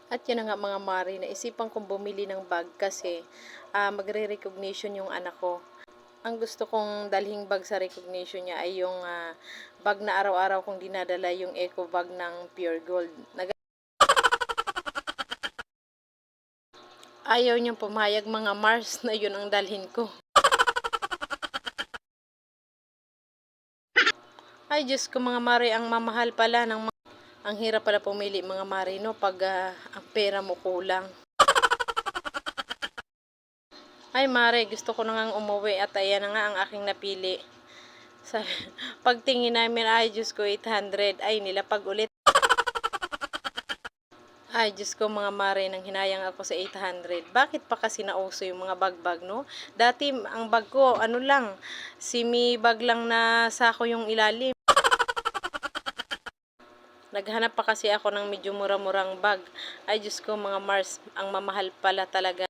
At yun na nga mga mare, naisipan kong bumili ng bag kasi magre-recognition yung anak ko. Ang gusto kong dalhing bag sa recognition niya ay yung bag na araw-araw kong dinadala, yung eco bag ng Pure Gold. Ayaw niyang pumayag mga Mars na yun ang dalhin ko. Ay Diyos ko mga mare, ang mamahal pala ng ang hirap pala pumili mga mare no pag ang pera mo kulang. Ay mare, gusto ko na ngang umuwi at ayan na nga ang aking napili. Sa pagtingin namin ay Diyos ko 800, ay nilapag ulit. Ay Diyos ko mga mare, nang hinayang ako sa 800. Bakit pa kasi nauso yung mga bag-bag no? Dati ang bag ko ano lang, semi bag lang na sako yung ilalim. Naghanap pa kasi ako ng medyo mura-murang bag. Ay Diyos ko mga Mars, ang mamahal pala talaga.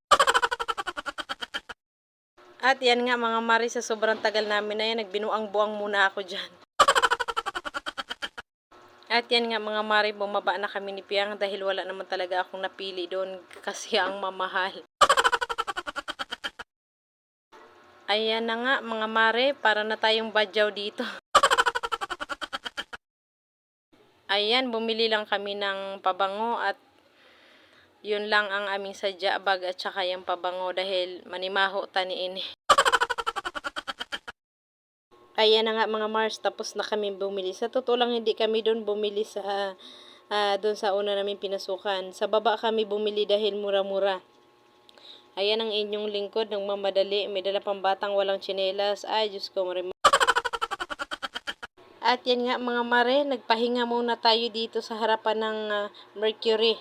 At yan nga mga Mari, sa sobrang tagal namin na yan, nagbinuang-buang muna ako dyan. At yan nga mga Mari, bumaba na kami ni Piang dahil wala naman talaga akong napili doon kasi ang mamahal. Ayan na nga mga Mari, para na tayong badyaw dito. Ayan, bumili lang kami ng pabango at yun lang ang aming sadya, bag at saka yung pabango dahil manimaho taniin. Ayan na nga mga Mars, tapos na kami bumili. Sa totoo lang hindi kami doon bumili sa doon sa una namin pinasukan. Sa baba kami bumili dahil mura-mura. Ayan ang inyong lingkod, ng mamadali. May dala pang batang walang tsinelas. Ay, Diyos ko, At yan nga mga mare, nagpahinga muna tayo dito sa harapan ng Mercury.